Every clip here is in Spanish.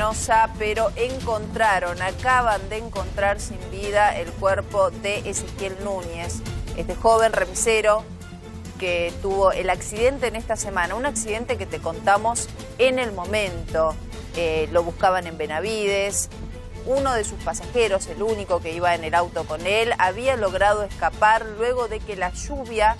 penosa, pero acaban de encontrar sin vida el cuerpo de Ezequiel Núñez, este joven remisero que tuvo el accidente en esta semana, un accidente que te contamos en el momento. Lo buscaban en Benavides. Uno de sus pasajeros, el único que iba en el auto con él, había logrado escapar luego de que la lluvia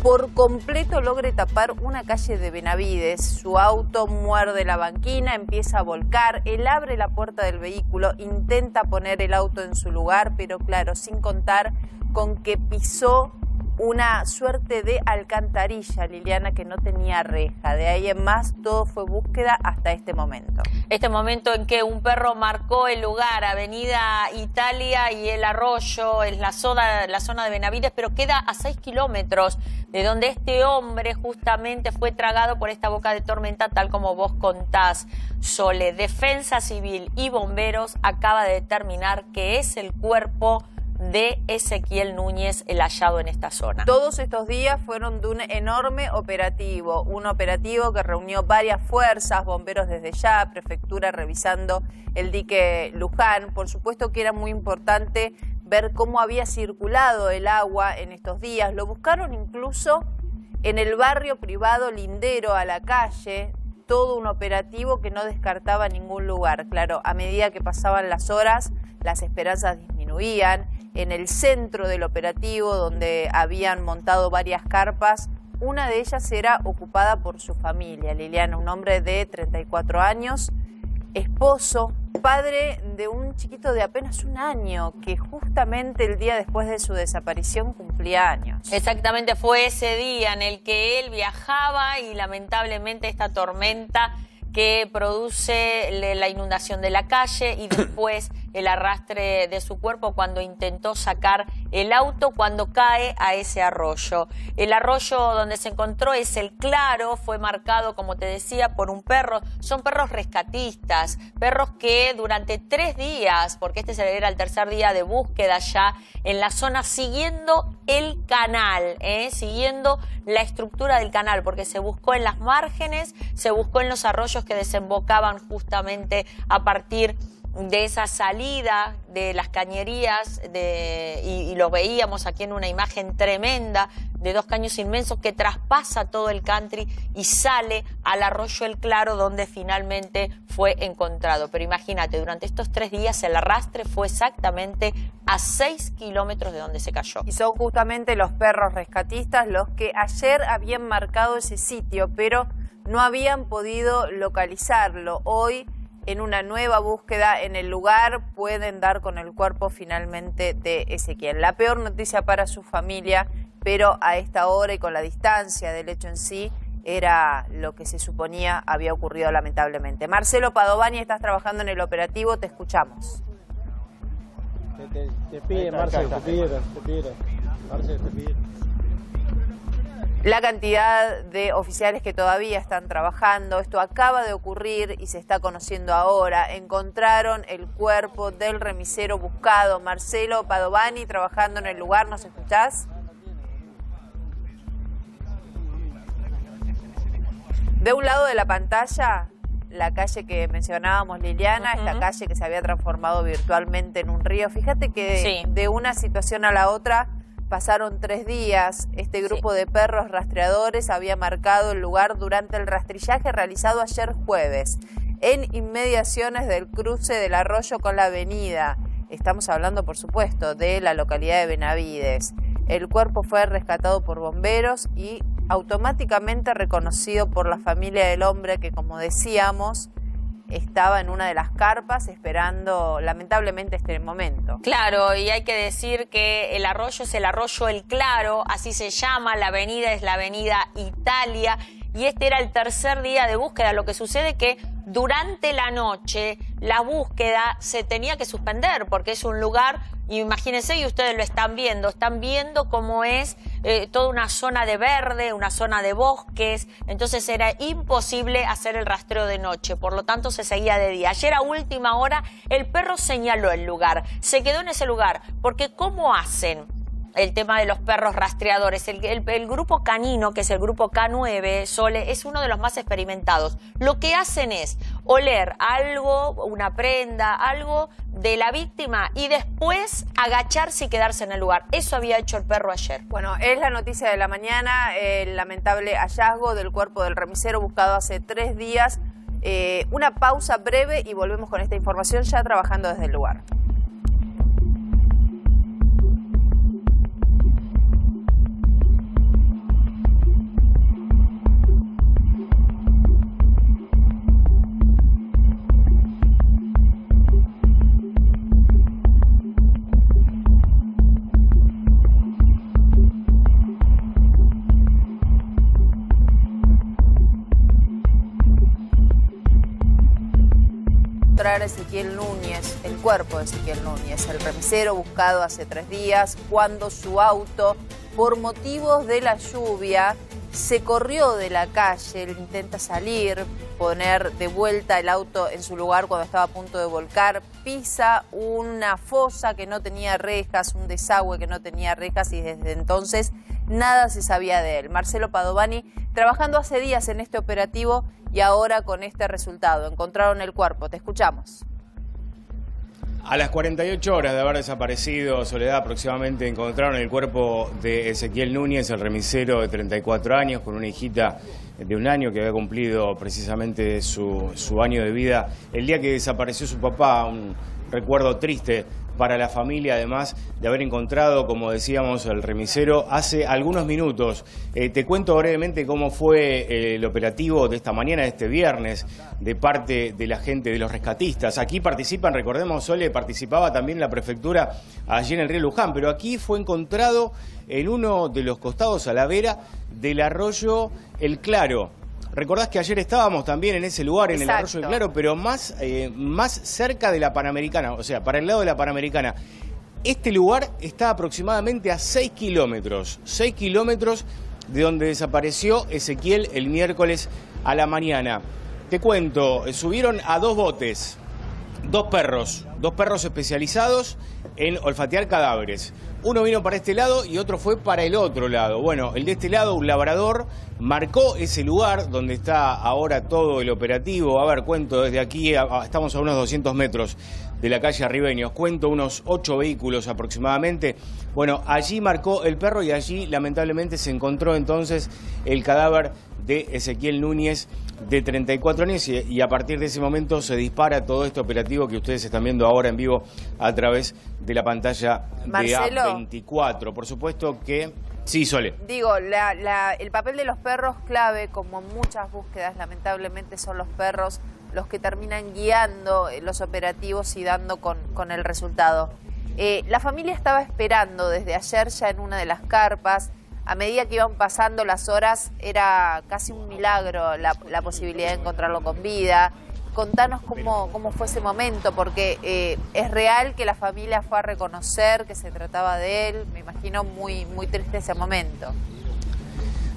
por completo logre tapar una calle de Benavides. Su auto muerde la banquina, empieza a volcar, él abre la puerta del vehículo, intenta poner el auto en su lugar, pero claro, sin contar con que pisó una suerte de alcantarilla, Liliana, que no tenía reja. De ahí en más, todo fue búsqueda hasta este momento. Este momento en que un perro marcó el lugar, Avenida Italia y el Arroyo, es la zona de Benavides, pero queda a 6 kilómetros de donde este hombre justamente fue tragado por esta boca de tormenta, tal como vos contás, Sole. Defensa Civil y bomberos acaba de determinar que es el cuerpo de Ezequiel Núñez el hallado en esta zona. Todos estos días fueron de un enorme operativo, un operativo que reunió varias fuerzas, bomberos desde ya, prefectura revisando el dique Luján. Por supuesto que era muy importante ver cómo había circulado el agua en estos días. Lo buscaron incluso en el barrio privado lindero a la calle, todo un operativo que no descartaba ningún lugar. Claro, a medida que pasaban las horas, las esperanzas disminuían. En el centro del operativo, donde habían montado varias carpas, una de ellas era ocupada por su familia, Liliana, un hombre de 34 años, esposo, padre de un chiquito de apenas 1 año, que justamente el día después de su desaparición cumplía años. Exactamente, fue ese día en el que él viajaba y lamentablemente esta tormenta que produce la inundación de la calle y después el arrastre de su cuerpo cuando intentó sacar el auto cuando cae a ese arroyo. El arroyo donde se encontró es el Claro, fue marcado, como te decía, por un perro. Son perros rescatistas, perros que durante 3 días, porque este era el tercer día de búsqueda ya en la zona, siguiendo el canal, siguiendo la estructura del canal, porque se buscó en las márgenes, se buscó en los arroyos que desembocaban justamente a partir de esa salida de las cañerías y lo veíamos aquí en una imagen tremenda de 2 caños inmensos que traspasa todo el country y sale al arroyo El Claro, donde finalmente fue encontrado. Pero imagínate, durante estos 3 días el arrastre fue exactamente a 6 kilómetros de donde se cayó. Y son justamente los perros rescatistas los que ayer habían marcado ese sitio, pero no habían podido localizarlo. Hoy, en una nueva búsqueda en el lugar, pueden dar con el cuerpo finalmente de Ezequiel. La peor noticia para su familia, pero a esta hora y con la distancia del hecho en sí, era lo que se suponía había ocurrido lamentablemente. Marcelo Padovani, estás trabajando en el operativo, te escuchamos. Te pide, Marcelo, te pide. Marcelo, te pide. La cantidad de oficiales que todavía están trabajando, esto acaba de ocurrir y se está conociendo ahora. Encontraron el cuerpo del remisero buscado. Marcelo Padovani, trabajando en el lugar, ¿nos escuchás? De un lado de la pantalla, la calle que mencionábamos, Liliana, esta calle que se había transformado virtualmente en un río. Fíjate que de una situación a la otra pasaron 3 días. Este grupo de perros rastreadores había marcado el lugar durante el rastrillaje realizado ayer jueves, en inmediaciones del cruce del arroyo con la avenida. Estamos hablando, por supuesto, de la localidad de Benavides. El cuerpo fue rescatado por bomberos y automáticamente reconocido por la familia del hombre que, como decíamos, estaba en una de las carpas esperando lamentablemente este momento. Claro, y hay que decir que el arroyo es el arroyo El Claro, así se llama, la avenida es la avenida Italia, y este era el tercer día de búsqueda. Lo que sucede que durante la noche la búsqueda se tenía que suspender porque es un lugar, imagínense, y ustedes lo están viendo cómo es toda una zona de verde, una zona de bosques, entonces era imposible hacer el rastreo de noche, por lo tanto se seguía de día. Ayer a última hora el perro señaló el lugar, se quedó en ese lugar, porque ¿cómo hacen? el tema de los perros rastreadores. El grupo canino, que es el grupo K9, Sole, es uno de los más experimentados. Lo que hacen es oler algo, una prenda, algo de la víctima y después agacharse y quedarse en el lugar. Eso había hecho el perro ayer. Bueno, es la noticia de la mañana, el lamentable hallazgo del cuerpo del remisero buscado hace 3 días. Una pausa breve y volvemos con esta información ya trabajando desde el lugar. Ezequiel Núñez, el cuerpo de Ezequiel Núñez, el remisero buscado hace 3 días, cuando su auto, por motivos de la lluvia, se corrió de la calle. Él intenta salir, poner de vuelta el auto en su lugar cuando estaba a punto de volcar, pisa una fosa que no tenía rejas, un desagüe que no tenía rejas y desde entonces nada se sabía de él. Marcelo Padovani trabajando hace días en este operativo y ahora con este resultado. Encontraron el cuerpo. Te escuchamos. A las 48 horas de haber desaparecido, Soledad, aproximadamente encontraron el cuerpo de Ezequiel Núñez, el remisero de 34 años, con una hijita de 1 año que había cumplido precisamente su año de vida. El día que desapareció su papá, un recuerdo triste para la familia, además de haber encontrado, como decíamos, el remisero hace algunos minutos. Te cuento brevemente cómo fue el operativo de esta mañana, de este viernes, de parte de la gente, de los rescatistas. Aquí participan, recordemos, Sole, participaba también la prefectura allí en el río Luján, pero aquí fue encontrado en uno de los costados a la vera del arroyo El Claro. Recordás que ayer estábamos también en ese lugar, en el arroyo del Claro, pero más cerca de la Panamericana, o sea, para el lado de la Panamericana. Este lugar está aproximadamente a 6 kilómetros de donde desapareció Ezequiel el miércoles a la mañana. Te cuento, subieron a 2 botes, 2 perros especializados en olfatear cadáveres. Uno vino para este lado y otro fue para el otro lado. Bueno, el de este lado, un labrador, marcó ese lugar donde está ahora todo el operativo. A ver, cuento desde aquí, estamos a unos 200 metros de la calle Arribeños, cuento unos 8 vehículos aproximadamente. Bueno, allí marcó el perro y allí lamentablemente se encontró entonces el cadáver de Ezequiel Núñez, de 34 años, y a partir de ese momento se dispara todo este operativo que ustedes están viendo ahora en vivo a través de la pantalla Marcelo, de A24. Por supuesto que... Sí, Sole. Digo, el papel de los perros clave, como en muchas búsquedas, lamentablemente son los perros los que terminan guiando los operativos y dando con el resultado. La familia estaba esperando desde ayer ya en una de las carpas. A medida que iban pasando las horas, era casi un milagro la posibilidad de encontrarlo con vida. Contanos cómo fue ese momento, porque es real que la familia fue a reconocer que se trataba de él. Me imagino muy triste ese momento.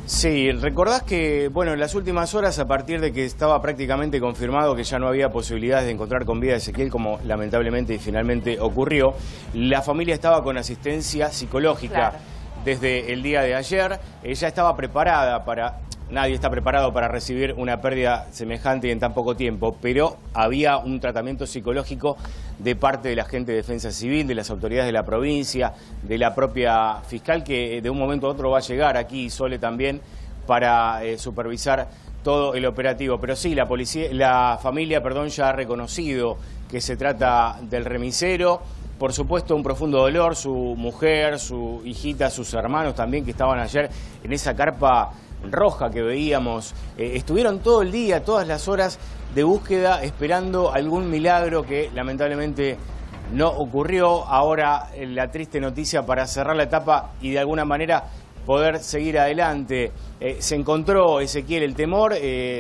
Sí, recordás que, bueno, en las últimas horas, a partir de que estaba prácticamente confirmado que ya no había posibilidades de encontrar con vida a Ezequiel, como lamentablemente y finalmente ocurrió, la familia estaba con asistencia psicológica. Claro. Desde el día de ayer. Ella estaba preparada para... Nadie está preparado para recibir una pérdida semejante en tan poco tiempo, pero había un tratamiento psicológico de parte de la gente de Defensa Civil, de las autoridades de la provincia, de la propia fiscal, que de un momento a otro va a llegar aquí, Sole, también, para supervisar todo el operativo. Pero sí, la familia ya ha reconocido que se trata del remisero. Por supuesto, un profundo dolor, su mujer, su hijita, sus hermanos también, que estaban ayer en esa carpa roja que veíamos. Estuvieron todo el día, todas las horas de búsqueda, esperando algún milagro que lamentablemente no ocurrió. Ahora la triste noticia para cerrar la etapa y de alguna manera poder seguir adelante. Se encontró Ezequiel. El temor,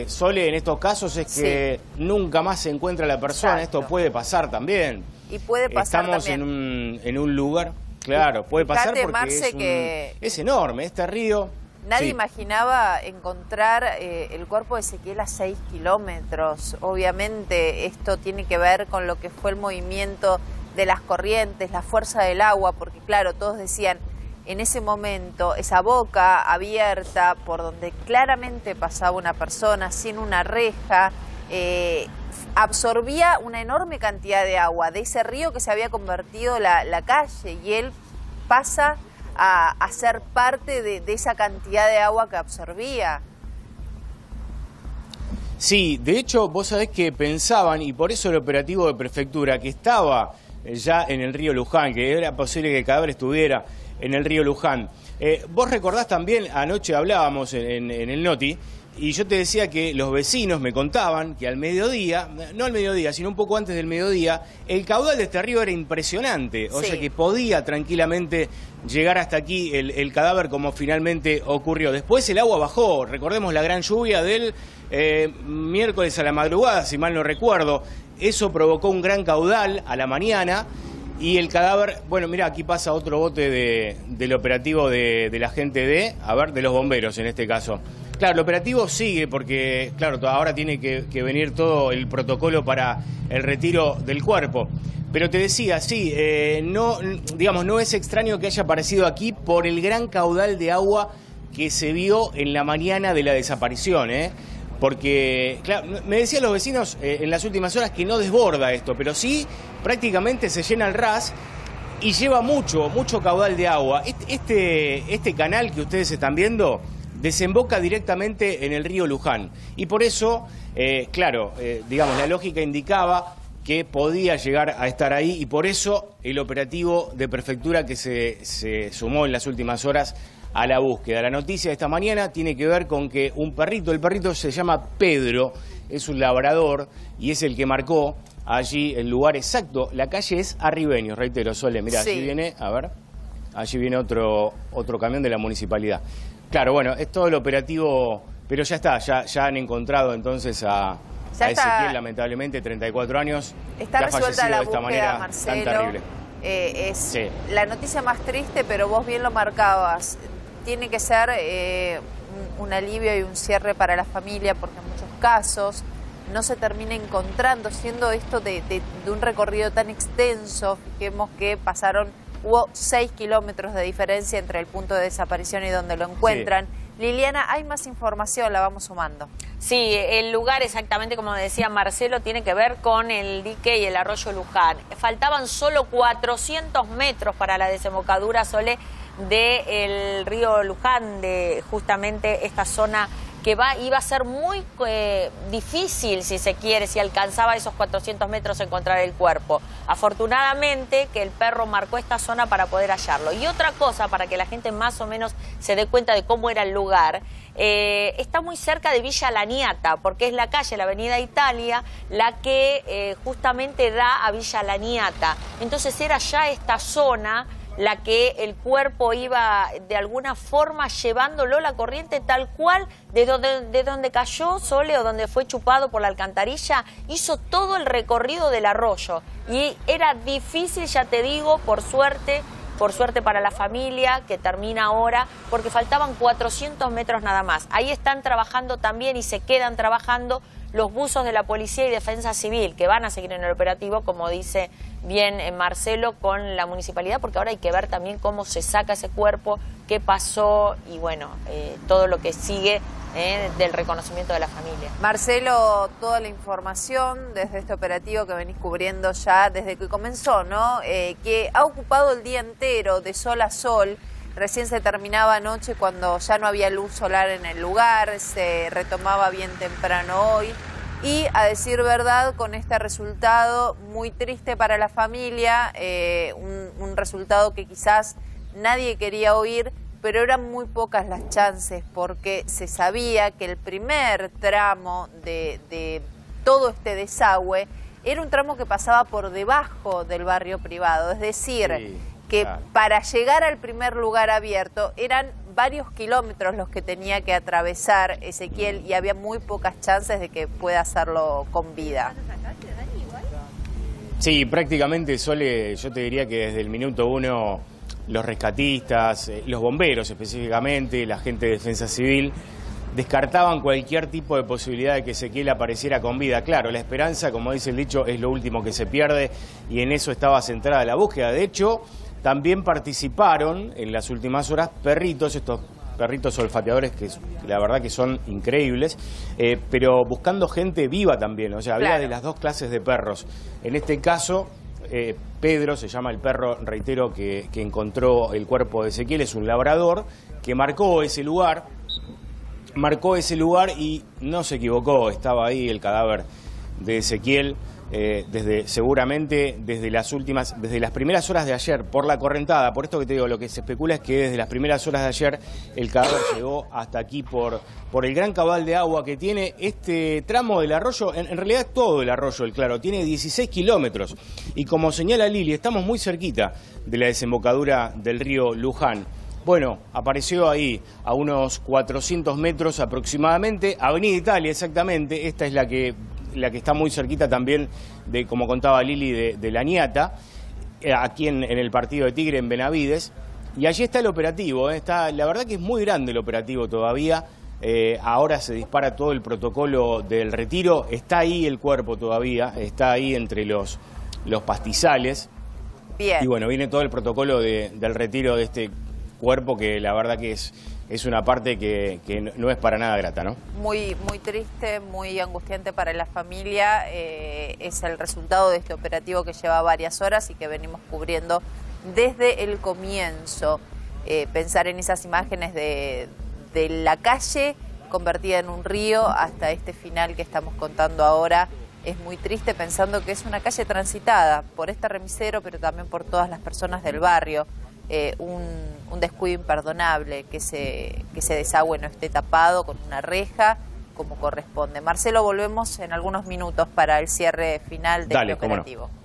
Sole, en estos casos es que nunca más se encuentra la persona. Exacto. Esto puede pasar también. Y puede pasar Estamos también en un lugar, claro, puede pasar porque Marce, es enorme, este río. Nadie Sí. imaginaba encontrar el cuerpo de Ezequiel a 6 kilómetros. Obviamente esto tiene que ver con lo que fue el movimiento de las corrientes, la fuerza del agua, porque claro, todos decían, en ese momento esa boca abierta por donde claramente pasaba una persona sin una reja, absorbía una enorme cantidad de agua de ese río que se había convertido la calle, y él pasa a ser parte de esa cantidad de agua que absorbía. Sí, de hecho, vos sabés que pensaban, y por eso el operativo de prefectura, que estaba ya en el río Luján, que era posible que el cadáver estuviera en el río Luján. Vos recordás también, anoche hablábamos en el Noti, y yo te decía que los vecinos me contaban que al mediodía, no al mediodía, sino un poco antes del mediodía, el caudal de este río era impresionante, o sea que podía tranquilamente llegar hasta aquí el cadáver, como finalmente ocurrió. Después el agua bajó, recordemos la gran lluvia del miércoles a la madrugada, si mal no recuerdo. Eso provocó un gran caudal a la mañana y el cadáver, bueno, mira, aquí pasa otro bote del operativo de la gente de los bomberos en este caso. Claro, el operativo sigue porque, claro, ahora tiene que venir todo el protocolo para el retiro del cuerpo. Pero te decía, sí, no es extraño que haya aparecido aquí por el gran caudal de agua que se vio en la mañana de la desaparición, Porque, claro, me decían los vecinos en las últimas horas que no desborda esto, pero sí prácticamente se llena el ras y lleva mucho caudal de agua. Este canal que ustedes están viendo desemboca directamente en el río Luján. Y por eso, la lógica indicaba que podía llegar a estar ahí, y por eso el operativo de prefectura que se sumó en las últimas horas a la búsqueda. La noticia de esta mañana tiene que ver con que un perrito, el perrito se llama Pedro, es un labrador y es el que marcó allí el lugar exacto. La calle es Arribeños, reitero, Sole, mirá, allí viene, allí viene otro camión de la municipalidad. Claro, bueno, es todo el operativo, pero ya está, ya han encontrado entonces a Ezequiel, lamentablemente, 34 años. Está resuelta la búsqueda, Marcelo. Tan terrible. Es la noticia más triste, pero vos bien lo marcabas. Tiene que ser un alivio y un cierre para la familia, porque en muchos casos no se termina encontrando, siendo esto de un recorrido tan extenso. Fijemos que hubo 6 kilómetros de diferencia entre el punto de desaparición y donde lo encuentran. Liliana, hay más información, la vamos sumando. Sí, el lugar exactamente como decía Marcelo tiene que ver con el dique y el arroyo Luján. Faltaban solo 400 metros para la desembocadura, Sole, del río Luján, de justamente esta zona que iba a ser muy difícil, si se quiere, si alcanzaba esos 400 metros encontrar el cuerpo. Afortunadamente que el perro marcó esta zona para poder hallarlo. Y otra cosa, para que la gente más o menos se dé cuenta de cómo era el lugar, está muy cerca de Villa Laniata, porque es la calle, la avenida Italia, la que justamente da a Villa Laniata. Entonces era ya esta zona la que el cuerpo iba de alguna forma llevándolo la corriente tal cual de donde cayó Sole, o donde fue chupado por la alcantarilla, hizo todo el recorrido del arroyo. Y era difícil, ya te digo, por suerte para la familia, que termina ahora, porque faltaban 400 metros nada más. Ahí están trabajando también y se quedan trabajando los buzos de la Policía y Defensa Civil, que van a seguir en el operativo, como dice bien Marcelo, con la municipalidad, porque ahora hay que ver también cómo se saca ese cuerpo, qué pasó y bueno, todo lo que sigue del reconocimiento de la familia. Marcelo, toda la información desde este operativo que venís cubriendo ya desde que comenzó, ¿no? Que ha ocupado el día entero de sol a sol. Recién se terminaba anoche cuando ya no había luz solar en el lugar, se retomaba bien temprano hoy. Y a decir verdad, con este resultado muy triste para la familia, un resultado que quizás nadie quería oír, pero eran muy pocas las chances, porque se sabía que el primer tramo de todo este desagüe era un tramo que pasaba por debajo del barrio privado, es decir, que para llegar al primer lugar abierto eran varios kilómetros los que tenía que atravesar Ezequiel, y había muy pocas chances de que pueda hacerlo con vida. Sí, prácticamente, Sole, yo te diría que desde el minuto 1 los rescatistas, los bomberos específicamente, la gente de Defensa Civil, descartaban cualquier tipo de posibilidad de que Ezequiel apareciera con vida. Claro, la esperanza, como dice el dicho, es lo último que se pierde, y en eso estaba centrada la búsqueda. De hecho, También participaron en las últimas horas perritos, estos perritos olfateadores que la verdad que son increíbles, pero buscando gente viva también, o sea, había de las dos clases de perros. En este caso, Pedro, se llama el perro, reitero, que encontró el cuerpo de Ezequiel, es un labrador que marcó ese lugar y no se equivocó, estaba ahí el cadáver de Ezequiel. Seguramente desde las primeras horas de ayer, por la correntada. Por esto que te digo, lo que se especula es que desde las primeras horas de ayer el cadáver llegó hasta aquí por el gran caudal de agua que tiene este tramo del arroyo. En realidad todo el arroyo, el Claro, tiene 16 kilómetros. Y como señala Lili, estamos muy cerquita de la desembocadura del río Luján. Bueno, apareció ahí a unos 400 metros aproximadamente, Avenida Italia exactamente, esta es la que está muy cerquita también de, como contaba Lili, de La Ñata, aquí en el partido de Tigre, en Benavides. Y allí está el operativo, la verdad que es muy grande el operativo todavía. Ahora se dispara todo el protocolo del retiro, está ahí el cuerpo todavía, está ahí entre los pastizales. Bien. Y bueno, viene todo el protocolo del retiro de este cuerpo que la verdad que es una parte que no es para nada grata, ¿no? Muy triste, muy angustiante para la familia. Es el resultado de este operativo que lleva varias horas y que venimos cubriendo desde el comienzo. Pensar en esas imágenes de la calle convertida en un río hasta este final que estamos contando ahora es muy triste, pensando que es una calle transitada por este remisero, pero también por todas las personas del barrio. Un descuido imperdonable, que ese desagüe no esté tapado con una reja como corresponde. Marcelo, volvemos en algunos minutos para el cierre final del operativo. Cómo no.